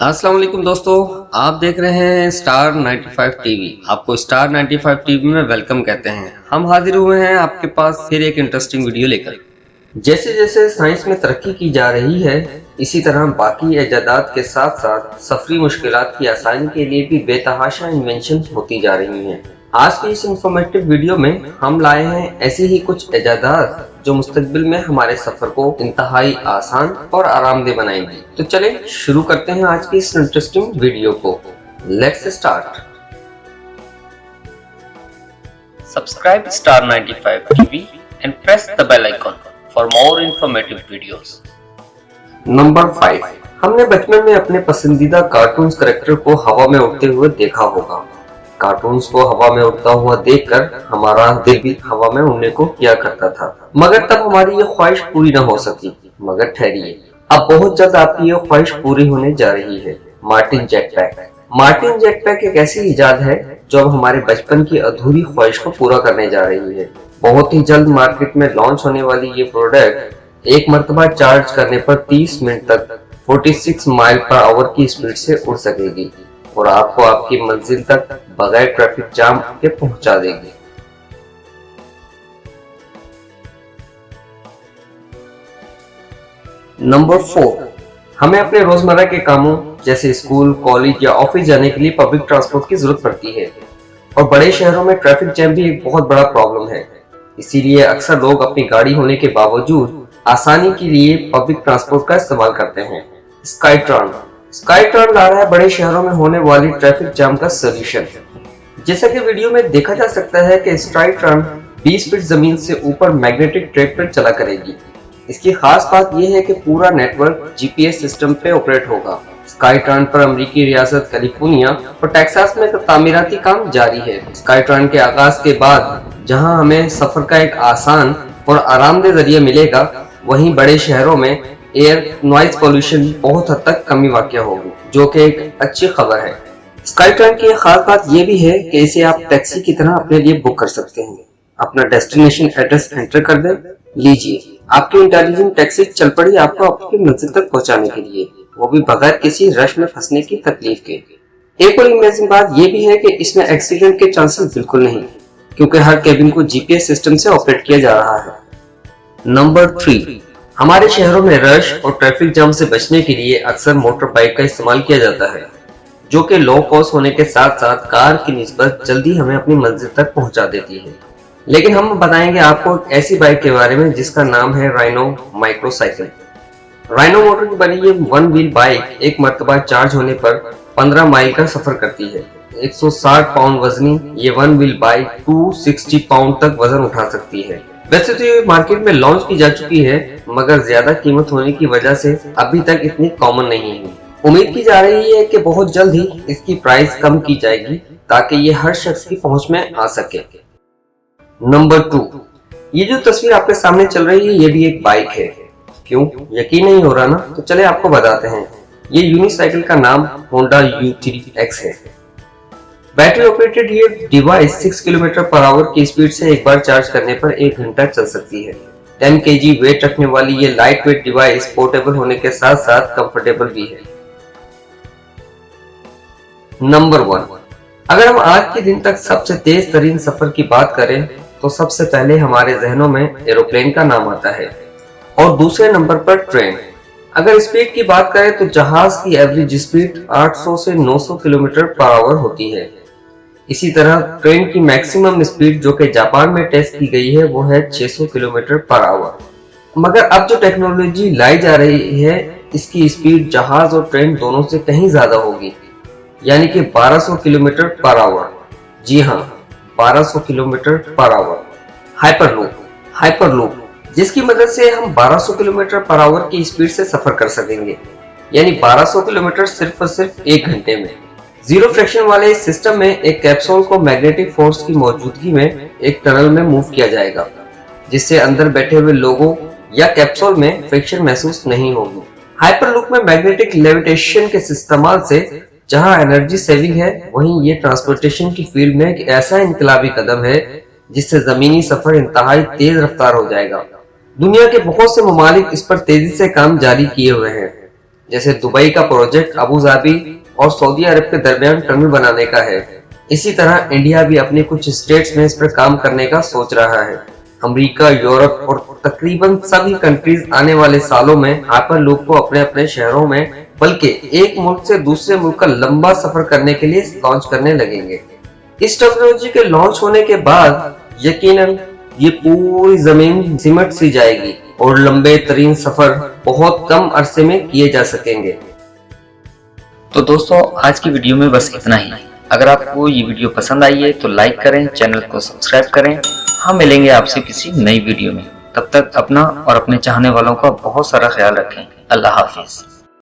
अस्सलाम वालेकुम दोस्तों, आप देख रहे हैं स्टार 95 टीवी। आपको स्टार 95 टीवी में वेलकम कहते हैं। हम हाजिर हुए हैं आपके पास फिर एक इंटरेस्टिंग वीडियो लेकर। जैसे जैसे साइंस में तरक्की की जा रही है, इसी तरह बाकी इजादात के साथ साथ सफरी मुश्किलात की आसानी के लिए भी बेतहाशा इन्वेंशन होती जा रही हैं। आज की इस इंफॉर्मेटिव वीडियो में हम लाए हैं ऐसी ही कुछ इजादात जो मुस्तकबिल में हमारे सफर को इंतहाई आसान और आरामदेह बनाएंगी। तो चले शुरू करते हैं आज की इस इंटरेस्टिंग वीडियो को। Let's start. Subscribe star 95 TV and press the bell icon for more informative videos. Number 5, हमने बचपन में अपने पसंदीदा कार्टून्स कैरेक्टर को हवा में उड़ते हुए देखा होगा। कार्टून्स को हवा में उड़ता हुआ देखकर हमारा दिल भी हवा में उड़ने को किया करता था, मगर तब हमारी ये ख्वाहिश पूरी न हो सकी। मगर ठहरिए, अब बहुत जल्द आपकी ये ख्वाहिश पूरी होने जा रही है। Martin jetpack. मार्टिन जेटपैक एक ऐसी इजाद है जो अब हमारे बचपन की अधूरी ख्वाहिश को पूरा करने जा रही है। बहुत ही जल्द मार्केट में लॉन्च होने वाली ये प्रोडक्ट एक मर्तबा चार्ज करने पर 30 मिनट तक 46 माइल पर आवर की स्पीड से उड़ सकेगी और आपको आपकी मंजिल तक बगैर ट्रैफिक जाम के पहुंचा देगी। नंबर 4, हमें अपने रोजमर्रा के कामों जैसे स्कूल, कॉलेज या ऑफिस जाने के लिए पब्लिक ट्रांसपोर्ट की जरूरत पड़ती है और बड़े शहरों में ट्रैफिक जैम भी एक बहुत बड़ा प्रॉब्लम है। इसीलिए अक्सर लोग अपनी गाड़ी होने के बावजूद आसानी के लिए पब्लिक ट्रांसपोर्ट का इस्तेमाल करते हैं। स्काईट्रॉन ला रहा है बड़े शहरों में होने वाली ट्रैफिक जाम का सॉल्यूशन। जैसा कि वीडियो में देखा जा सकता है कि स्काईट्रॉन 20 फीट जमीन से ऊपर मैग्नेटिक ट्रैक पर चला करेगी। इसकी खास बात यह है कि पूरा नेटवर्क जीपीएस सिस्टम पे ऑपरेट होगा। स्काईट्रॉन पर अमेरिकी रियासत कैलिफोर्निया और टेक्सास में तामीराती काम जारी है। स्काईट्रॉन के आगाज के बाद जहां हमें सफर का एक आसान और आरामदेह जरिया मिलेगा, वहीं बड़े शहरों में एयर नॉइज पोल्यूशन बहुत हद तक कमी वाक़या होगी, जो कि एक अच्छी खबर है। स्काईट्रॉन की खास बात यह भी है कि इसे आप टैक्सी की तरह अपने लिए बुक कर सकते हैं। अपना डेस्टिनेशन एड्रेस एंटर कर दें, लीजिए आपकी इंटेलिजेंट टैक्सी चल पड़ी आपको आपकी मंजिल तक पहुंचाने के लिए, वो भी बगैर किसी रश में फंसने की तकलीफ के। एक और अमेजिंग बात यह भी है कि इसमें एक्सीडेंट के चांसेस बिल्कुल नहीं, क्योंकि हर केबिन को जीपीएस सिस्टम से ऑपरेट किया जा रहा है। नंबर 3, हमारे शहरों में रश और ट्रैफिक जाम से बचने के लिए अक्सर मोटर बाइक का इस्तेमाल किया जाता है, जो कि लो कॉस्ट होने के साथ साथ कार की निस्बत जल्दी हमें अपनी मंजिल तक पहुंचा देती है। लेकिन हम बताएंगे आपको एक ऐसी बाइक के बारे में जिसका नाम है राइनो माइक्रोसाइकिल। राइनो मोटर की बनी ये 1 व्हील बाइक एक मर्तबा चार्ज होने पर 15 माइल का सफर करती है। 160 पाउंड वजनी ये 1 व्हील बाइक 260 पाउंड तक वजन उठा सकती है। वैसे तो ये मार्केट में लॉन्च की जा चुकी है, मगर ज्यादा कीमत होने की वजह से अभी तक इतनी कॉमन नहीं है। उम्मीद की जा रही है कि बहुत जल्द ही इसकी प्राइस कम की जाएगी ताकि ये हर शख्स की पहुंच में आ सके। नंबर 2, ये जो तस्वीर आपके सामने चल रही है ये भी एक बाइक है। क्यों यकीन नहीं हो रहा ना? तो चले आपको बताते हैं। ये यूनिसाइकिल का नाम होंडा U3X है। बैटरी ऑपरेटेड ये डिवाइस 6 किलोमीटर पर आवर की स्पीड से एक बार चार्ज करने पर 1 घंटा चल सकती है। 10 केजी वेट रखने वाली ये लाइट वेट डिवाइस पोर्टेबल होने के साथ साथ कंफर्टेबल भी है। नंबर 1, अगर हम आज के दिन तक सबसे तेज तरीन सफर की बात करें तो सबसे पहले हमारे जहनों में एरोप्लेन का नाम आता है और दूसरे नंबर पर ट्रेन। अगर स्पीड की बात करें तो जहाज की एवरेज स्पीड 800 से 900 किलोमीटर पर आवर होती है। इसी तरह ट्रेन की मैक्सिमम स्पीड जो कि जापान में टेस्ट की गई है वो है 600 किलोमीटर पर आवर। मगर अब जो टेक्नोलॉजी लाई जा रही है इसकी स्पीड जहाज और ट्रेन दोनों से कहीं ज्यादा होगी, यानी कि 1200 किलोमीटर पर आवर। जी हाँ, 1200 किलोमीटर पर आवर। हाइपरलूप जिसकी मदद से हम 1200 किलोमीटर पर आवर की स्पीड से सफर कर सकेंगे, यानी 1200 किलोमीटर सिर्फ और सिर्फ 1 घंटे में। जीरो फ्रिक्शन वाले इस सिस्टम में एक कैप्सूल को मैग्नेटिक फोर्स की मौजूदगी में एक टनल में मूव किया जाएगा, जिससे अंदर बैठे हुए लोगों या कैप्सूल में फ्रिक्शन महसूस नहीं होगी। हाइपरलूप में मैग्नेटिक लेविटेशन के इस्तेमाल से जहां एनर्जी सेविंग है, वहीं ये ट्रांसपोर्टेशन की फील्ड में एक ऐसा इनकलाबी कदम है जिससे जमीनी सफर इंतहाई तेज रफ्तार हो जाएगा। दुनिया के बहुत से ममालिक इस पर तेजी से काम जारी किए हुए हैं। जैसे दुबई का प्रोजेक्ट अबू धाबी और सऊदी अरब के दरमियान टनल बनाने का है। इसी तरह इंडिया भी अपने कुछ स्टेट्स में इस पर काम करने का सोच रहा है। अमेरिका, यूरोप और तकरीबन सभी कंट्रीज आने वाले सालों में हाइपरलूप को अपने अपने शहरों में, बल्कि एक मुल्क से दूसरे मुल्क का लंबा सफर करने के लिए लॉन्च करने लगेंगे। इस टेक्नोलॉजी के लॉन्च होने के बाद यकीनन ये पूरी जमीन सिमट सी जाएगी और लंबे तरीन सफर बहुत कम अरसे में किए जा सकेंगे। तो दोस्तों, आज की वीडियो में बस इतना ही। अगर आपको ये वीडियो पसंद आई है तो लाइक करें, चैनल को सब्सक्राइब करें। हम मिलेंगे आपसे किसी नई वीडियो में। तब तक अपना और अपने चाहने वालों का बहुत सारा ख्याल रखें। अल्लाह हाफिज।